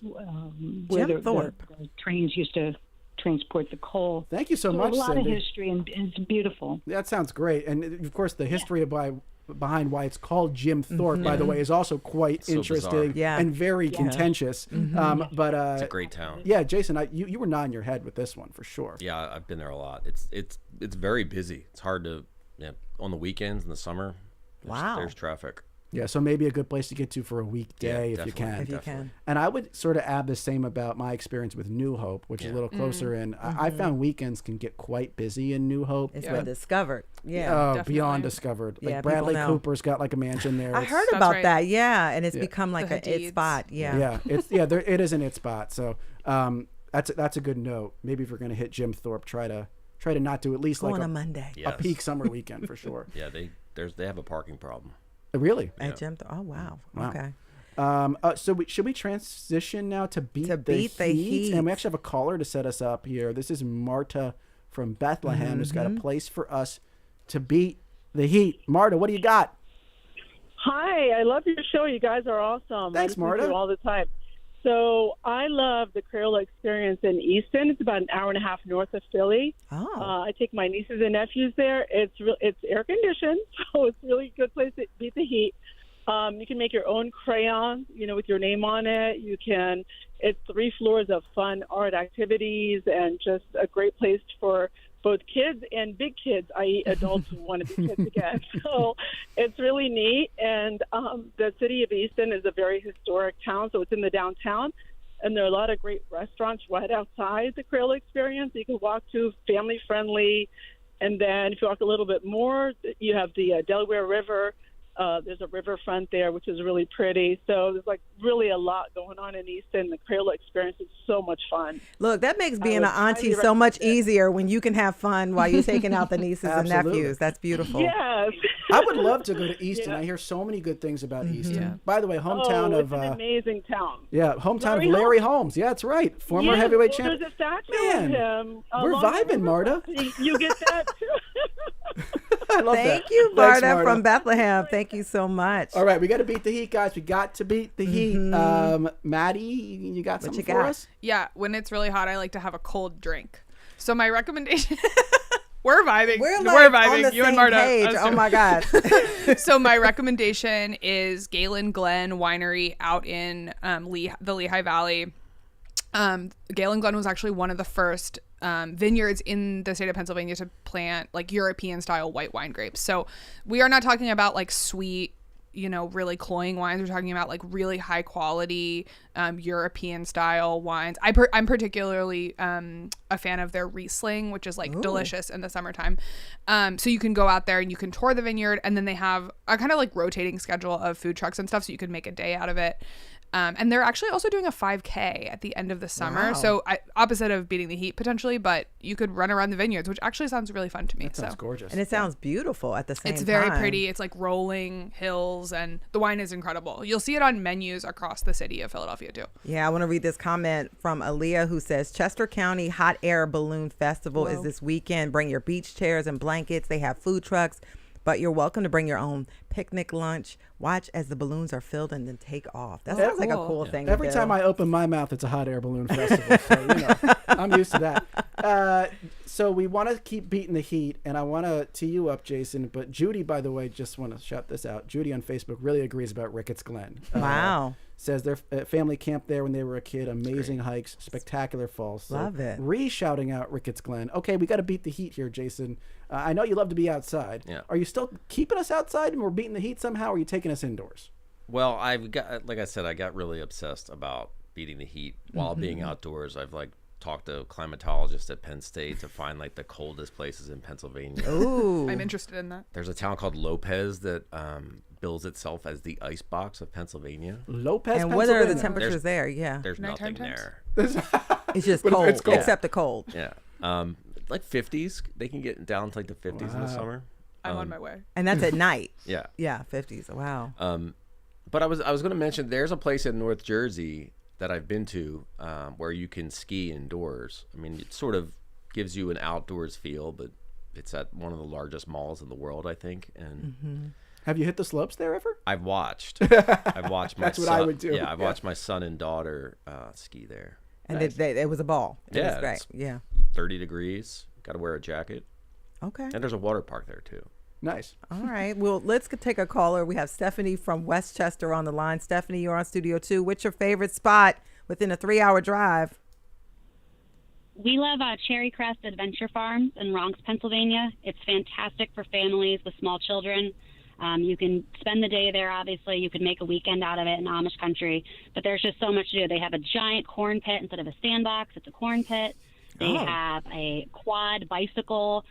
where Jim Thorpe. the trains used to transport the coal. Thank you so much, A lot Cindy. of history, and it's beautiful. That sounds great. And of course, the history behind why it's called Jim Thorpe, by the way, is also quite So interesting bizarre. Yeah. and very contentious. But It's a great town. yeah, Jason, you were nodding your head with this one for sure. Yeah, I've been there a lot. It's very busy. It's hard to on the weekends in the summer. Wow. There's traffic. Yeah, so maybe a good place to get to for a weekday Yeah, if you definitely. can. If you can. And I would sort of add the same about my experience with New Hope, which is a little closer in. I found weekends can get quite busy in New Hope. It's but, been discovered. Yeah. Definitely. beyond discovered. Like Yeah, people Bradley know. Cooper's got like a mansion there. I It's- heard That's about right. that. Yeah, and it's Yeah. become like The a it Hadids. spot. Yeah. it is an it spot. So that's a good note. Maybe if we're gonna hit Jim Thorpe, try to not do at least Go like on a a Monday Yes. peak summer weekend for sure. Yeah, they have a parking problem. Really? at Jim. Oh wow. Wow. Okay. So should we transition now to beat the heat? And we actually have a caller to set us up here. This is Marta from Bethlehem who's got a place for us to beat the heat. Marta, what do you got? Hi, I love your show. You guys are awesome. Thanks, I listen to Marta. you all the time. So I love the Crayola experience in Easton. It's about an hour and a half north of Philly. Oh. I take my nieces and nephews there. It's air conditioned, so it's really a good place to beat the heat. You can make your own crayon, with your name on it. It's 3 floors of fun art activities and just a great place for both kids and big kids, i.e. adults who want to be kids again. So it's really neat. And the city of Easton is a very historic town, so it's in the downtown. And there are a lot of great restaurants right outside the Crayola experience you can walk to, family-friendly. And then if you walk a little bit more, you have the Delaware River. There's a riverfront there, which is really pretty. So there's really a lot going on in Easton. The Crayola experience is so much fun. Look, that makes being an would auntie highly so much recommend it. easier when you can have fun while you're taking out the nieces and Absolutely. nephews. That's beautiful. Yes. I would love to go to Easton. Yeah. I hear so many good things about Easton. Yeah. By the way, hometown it's of an amazing town. hometown Larry of Larry Holmes. Yeah, that's right. Former Yes, heavyweight well, champion. There's a statue Man, of him. we're along the vibing, Marta. riverfront. You get that too. I love that. Thank you, Thanks, Marta from Bethlehem. Thank you so much. All right, we got to beat the heat, guys. We got to beat the heat. Maddie, you got something you for got? us? Yeah, when it's really hot, I like to have a cold drink. So my recommendation, we're vibing. We're vibing. on the You same and Marta. page. us Oh too. my God. So my recommendation is Galen Glen Winery out in the Lehigh Valley. Galen Glen was actually one of the first vineyards in the state of Pennsylvania to plant European style white wine grapes. So we are not talking about sweet, really cloying wines. We're talking about really high quality European style wines. I'm particularly a fan of their Riesling, which is delicious in the summertime. So you can go out there and you can tour the vineyard, and then they have a kind of rotating schedule of food trucks and stuff, so you can make a day out of it. And they're actually also doing a 5K at the end of the summer. Wow. So opposite of beating the heat potentially, but you could run around the vineyards, which actually sounds really fun to me. Sounds gorgeous. And it sounds beautiful at the same time. It's very pretty. It's rolling hills, and the wine is incredible. You'll see it on menus across the city of Philadelphia too. Yeah, I want to read this comment from Aaliyah, who says Chester County Hot Air Balloon Festival is this weekend. Bring your beach chairs and blankets. They have food trucks, but you're welcome to bring your own picnic lunch. Watch as the balloons are filled and then take off. That sounds like a cool thing to Every do. time I open my mouth, it's a hot air balloon festival. So, I'm used to that. So we want to keep beating the heat, and I want to tee you up, Jason. But Judy, by the way, just want to shout this out. Judy on Facebook really agrees about Ricketts Glen. Wow. Says their family camped there when they were a kid. Amazing hikes, spectacular falls. So Love it. Shouting out Ricketts Glen. Okay, we got to beat the heat here, Jason. I know you love to be outside. Yeah. Are you still keeping us outside and we're beating the heat somehow, or are you taking us indoors? Well, I've got, like I said, I got really obsessed about beating the heat while being outdoors. I've talked to climatologists at Penn State to find the coldest places in Pennsylvania. Ooh. I'm interested in that. There's a town called Lopez that bills itself as the ice box of Pennsylvania. Lopez, And what are the Pennsylvania. temperatures there? Yeah. There's Nighttime nothing temps? there. It's just But cold, it's cold. except the cold. Yeah. 50s. They can get down to the 50s in the summer. I'm on my way. And that's at night. Yeah. Yeah, 50s. Wow. But I was going to mention there's a place in North Jersey that I've been to where you can ski indoors. I mean, it sort of gives you an outdoors feel, but it's at one of the largest malls in the world, I think. And Have you hit the slopes there ever? I've watched. I've watched my That's what son. I would do. Yeah, I've watched my son and daughter ski there. And it was a ball. It was great. It's Yeah. 30 degrees. Got to wear a jacket. Okay. And there's a water park there too. Nice. All right. Well, let's take a caller. We have Stephanie from Westchester on the line. Stephanie, you're on Studio 2. What's your favorite spot within a 3-hour drive? We love Cherry Crest Adventure Farms in Ronks, Pennsylvania. It's fantastic for families with small children. You can spend the day there, obviously. You can make a weekend out of it in Amish country. But there's just so much to do. They have a giant corn pit instead of a sandbox. It's a corn pit. They have a quad bicycle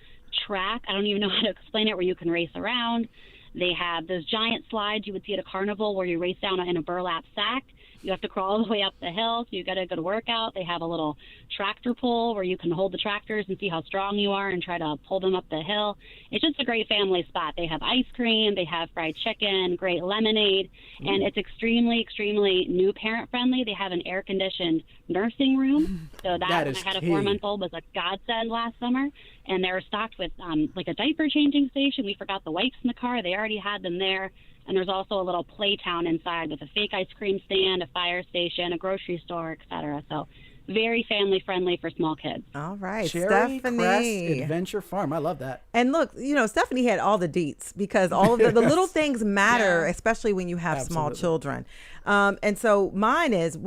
track. I don't even know how to explain it, where you can race around. They have those giant slides you would see at a carnival where you race down in a burlap sack. You have to crawl all the way up the hill, so you got a good workout. They have a little tractor pull where you can hold the tractors and see how strong you are and try to pull them up the hill. It's just a great family spot. They have ice cream, they have fried chicken, great lemonade, and it's extremely, extremely new parent friendly. They have an air conditioned nursing room, so that when I had a 4-month-old was a godsend last summer. And they're stocked with like a diaper changing station. We forgot the wipes in the car. They already had them there. And there's also a little play town inside with a fake ice cream stand, a fire station, a grocery store, etc. So very family friendly for small kids. All right, Cherry Stephanie. Crest Adventure Farm. I love that. And look, Stephanie had all the deets because all of the little things matter, especially when you have small children. And so mine is,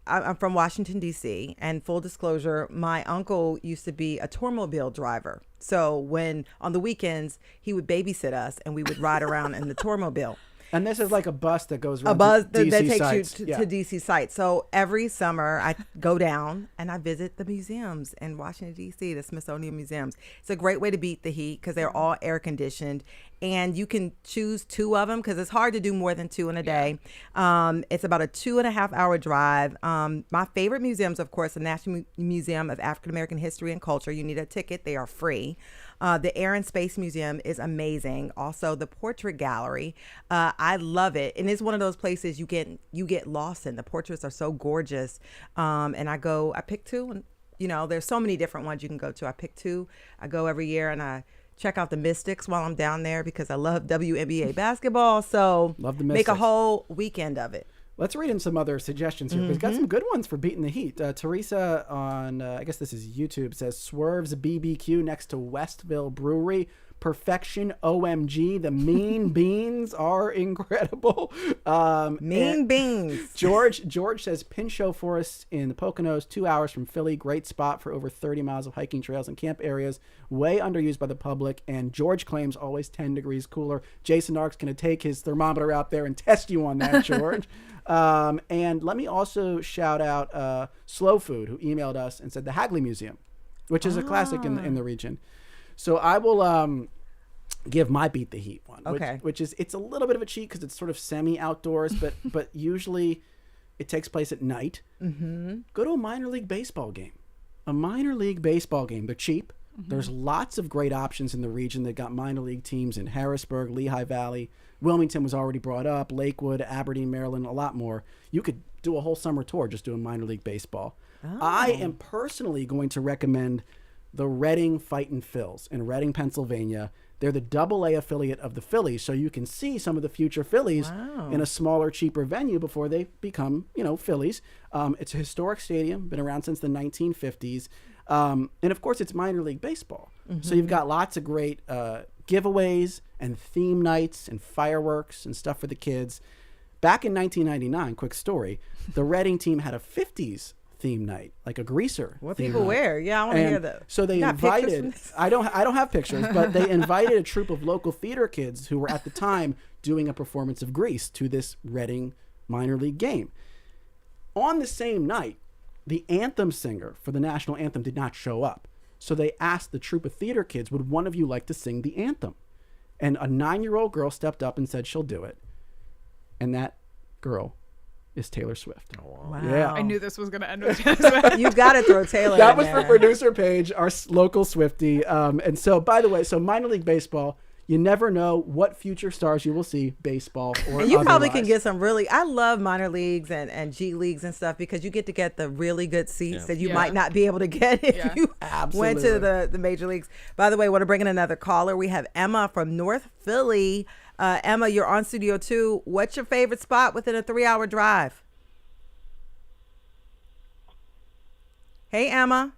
I'm from Washington, D.C., and full disclosure, my uncle used to be a tourbillon driver. So when on the weekends, he would babysit us and we would ride around in the tourbillon. And this is like a bus that goes around a bus to that DC takes sites. you to DC sites. So every summer I go down and I visit the museums in Washington, D.C., the Smithsonian museums. It's a great way to beat the heat because they're all air conditioned. And you can choose 2 of them because it's hard to do more than 2 in a day. It's about a 2.5-hour drive. My favorite museums, of course, the National Museum of African American History and Culture. You need a ticket. They are free. The Air and Space Museum is amazing. Also, the Portrait Gallery. I love it. And it's one of those places you get lost in. The portraits are so gorgeous. And I pick 2. And, there's so many different ones you can go to. I pick 2. I go every year and I check out the Mystics while I'm down there because I love WNBA basketball. So love the make a whole weekend of it. Let's read in some other suggestions here. We've got some good ones for beating the heat. Teresa on, I guess this is YouTube, says Swerve's BBQ next to Westville Brewery. Perfection, OMG. The mean beans are incredible. Mean beans. George says Pinchot Forest in the Poconos, 2 hours from Philly. Great spot for over 30 miles of hiking trails and camp areas. Way underused by the public. And George claims always 10 degrees cooler. Jason Ark's going to take his thermometer out there and test you on that, George. And let me also shout out Slow Food, who emailed us and said the Hagley Museum, which is a classic in the region. So I will give my beat the heat one, which is, it's a little bit of a cheat because it's sort of semi outdoors, but usually it takes place at night. Go to a minor league baseball game. A minor league baseball game. They're cheap. There's lots of great options in the region. They've got minor league teams in Harrisburg, Lehigh Valley. Wilmington was already brought up. Lakewood, Aberdeen, Maryland, a lot more. You could do a whole summer tour just doing minor league baseball. I am personally going to recommend the Reading Fightin' Phils in Reading, Pennsylvania. They're the AA affiliate of the Phillies, so you can see some of the future Phillies in a smaller, cheaper venue before they become, Phillies. It's a historic stadium, been around since the 1950s. And, of course, it's minor league baseball. So you've got lots of great giveaways and theme nights and fireworks and stuff for the kids. Back in 1999, quick story, the Reading team had a 50s theme night, like a greaser. What people wear? Yeah, I want to hear that. So they invited. I don't have pictures, but they invited a troupe of local theater kids who were at the time doing a performance of Grease to this Reading minor league game. On the same night, the anthem singer for the national anthem did not show up. So they asked the troupe of theater kids, would one of you like to sing the anthem? And a 9-year-old girl stepped up and said she'll do it. And that girl is Taylor Swift. Oh, wow. Yeah. I knew this was going to end with Taylor Swift. You got to throw Taylor That in was there. for producer Paige, our local Swiftie. And so, by the way, so minor league baseball, You never know what future stars you will see, baseball or And you probably otherwise. can get some really, I love minor leagues and G leagues and stuff because you get to get the really good seats that you might not be able to get if you went to the major leagues. By the way, I want to bring in another caller. We have Emma from North Philly. Emma, you're on Studio 2. What's your favorite spot within a 3-hour drive? Hey, Emma.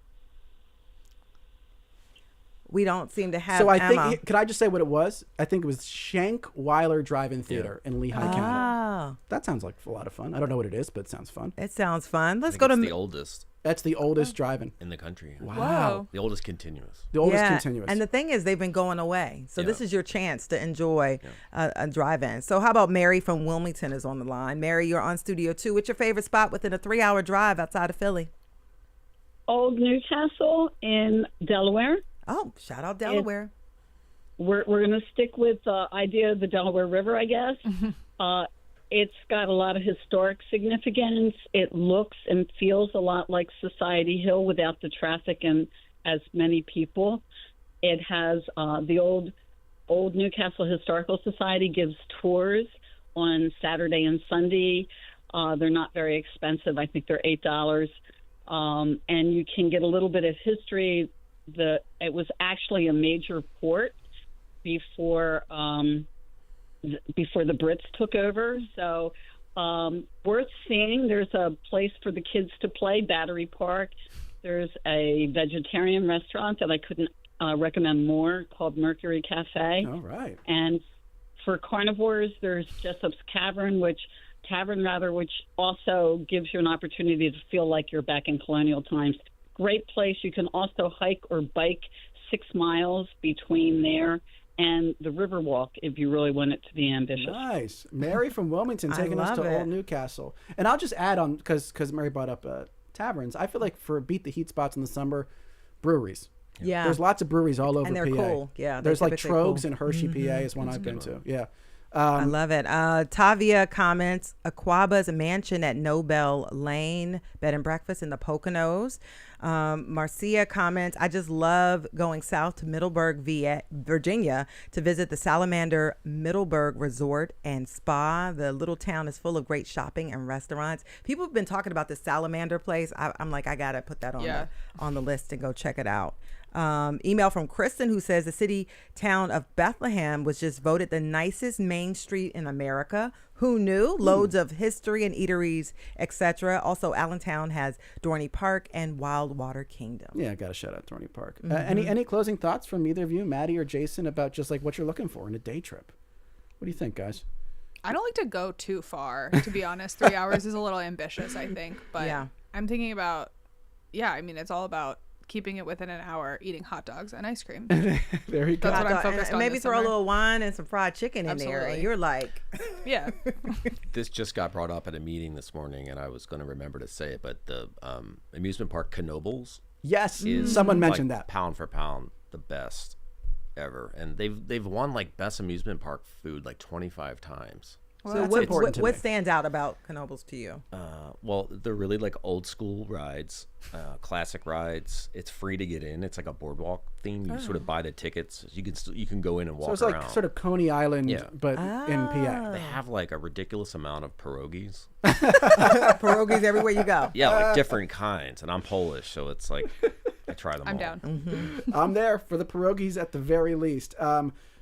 We don't seem to have So I Emma. think, could I just say what it was? I think it was Schenck Weiler Drive-In Theater in Lehigh County. That sounds like a lot of fun. I don't know what it is, but it sounds fun. It sounds fun. Let's I go think to it's the oldest That's the oldest drive-in in the country. Wow. The oldest continuous. The oldest continuous. And the thing is, they've been going away. So this is your chance to enjoy a drive-in. So how about Mary from Wilmington is on the line. Mary, you're on Studio 2. What's your favorite spot within a 3-hour drive outside of Philly? Old Newcastle in Delaware. Oh, shout out Delaware. We're going to stick with the idea of the Delaware River, I guess. It's got a lot of historic significance. It looks and feels a lot like Society Hill without the traffic and as many people. It has the old Newcastle Historical Society gives tours on Saturday and Sunday. They're not very expensive. I think they're $8. And you can get a little bit of history. It was actually a major port before the Brits took over. So worth seeing. There's a place for the kids to play, Battery Park. There's a vegetarian restaurant that I couldn't recommend more called Mercury Cafe. All right. And for carnivores, there's Jessup's Tavern, which also gives you an opportunity to feel like you're back in colonial times. Great place. You can also hike or bike 6 miles between there and the Riverwalk if you really want it to be ambitious. Nice. Mary from Wilmington taking us to Old Newcastle. And I'll just add on, because Mary brought up taverns, I feel like for beat the heat spots in the summer, breweries. Yeah. There's lots of breweries all over and they're PA. cool. Yeah. There's like Trogs cool. in Hershey, PA is one I've been to. Yeah. I love it. Tavia comments, Aquaba's mansion at Nobel Lane, bed and breakfast in the Poconos. Marcia comments, I just love going south to Middleburg, Virginia to visit the Salamander Middleburg Resort and Spa. The little town is full of great shopping and restaurants. People have been talking about the Salamander place. I'm like, I got to put that on the list and go check it out. Email from Kristen who says the city town of Bethlehem was just voted the nicest main street in America. Who knew? Loads of history and eateries, etc. Also, Allentown has Dorney Park and Wildwater Kingdom. Yeah, I got to shout out Dorney Park. Any closing thoughts from either of you, Maddie or Jason, about just like what you're looking for in a day trip? What do you think, guys? I don't like to go too far, to be honest. 3 hours is a little ambitious, I think. But I'm thinking about, it's all about keeping it within an hour, eating hot dogs and ice cream. There you go. That's what I'm focused on. Maybe this throw summer. a little wine and some fried chicken in there, and you're like, yeah. This just got brought up at a meeting this morning, and I was going to remember to say it, but the amusement park Knoebels. Yes, is someone mentioned like that. Pound for pound, the best ever, and they've won like best amusement park food like 25 times. Well, so what stands out about Knoebels to you? Well, they're really like old school rides, classic rides. It's free to get in. It's like a boardwalk theme. You sort of buy the tickets. You can go in and walk around. So it's like sort of Coney Island, but in PA. They have like a ridiculous amount of pierogies. Pierogies everywhere you go. Yeah, like different kinds. And I'm Polish, so it's like I try them all. I'm down. Mm-hmm. I'm there for the pierogies at the very least.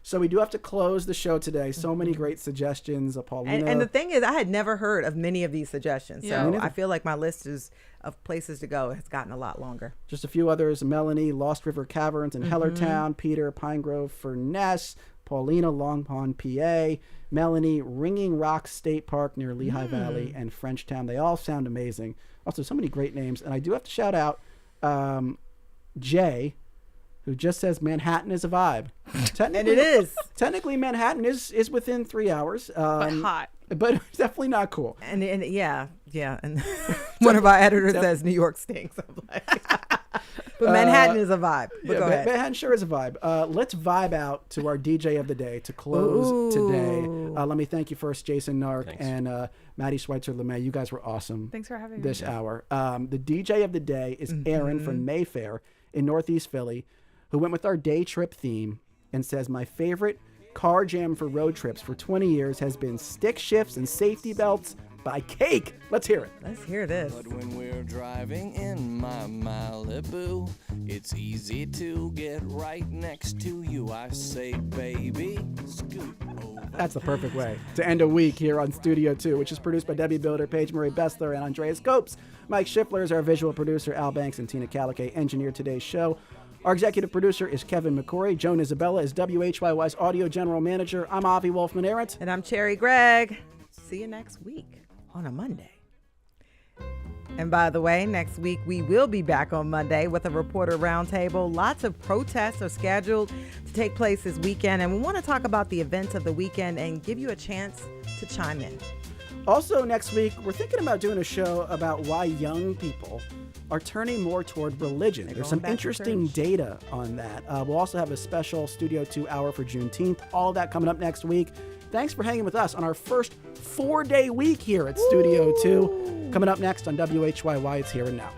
So we do have to close the show today. So many great suggestions. Paulina. And the thing is, I had never heard of many of these suggestions. So Yeah. I feel like my list of places to go has gotten a lot longer. Just a few others. Melanie, Lost River Caverns in Hellertown. Peter, Pine Grove, Furness. Paulina, Long Pond, PA. Melanie, Ringing Rock State Park near Lehigh Valley. And Frenchtown. They all sound amazing. Also, so many great names. And I do have to shout out Jay, who just says Manhattan is a vibe. And it is. Technically, Manhattan is within 3 hours. But hot. But it's definitely not cool. And yeah. And one of our editors says New York stinks. I'm like, but Manhattan is a vibe. But go ahead. Manhattan sure is a vibe. Let's vibe out to our DJ of the day to close today. Let me thank you first, Jason Nark and Maddy Sweitzer-Lammé. You guys were awesome. Thanks for having me. This hour. The DJ of the day is Aaron from Mayfair in Northeast Philly, who went with our day trip theme and says, my favorite car jam for road trips for 20 years has been stick shifts and safety belts by Cake. Let's hear it. Let's hear this. But when we're driving in my Malibu, it's easy to get right next to you. I say, baby, scoot over. That's the perfect way to end a week here on Studio 2, which is produced by Debbie Builder, Paige Marie Bessler, and Andreas Copes. Mike Schiffler is our visual producer. Al Banks and Tina Calique engineered today's show. Our executive producer is Kevin McCory. Joan Isabella is WHYY's audio general manager. I'm Avi Wolfman-Arendt. And I'm Cherry Gregg. See you next week on a Monday. And by the way, next week we will be back on Monday with a reporter roundtable. Lots of protests are scheduled to take place this weekend, and we want to talk about the events of the weekend and give you a chance to chime in. Also next week, we're thinking about doing a show about why young people are turning more toward religion. There's some interesting data on that. We'll also have a special Studio 2 hour for Juneteenth. All of that coming up next week. Thanks for hanging with us on our first 4-day week here at Studio 2. Coming up next on WHYY, it's Here and Now.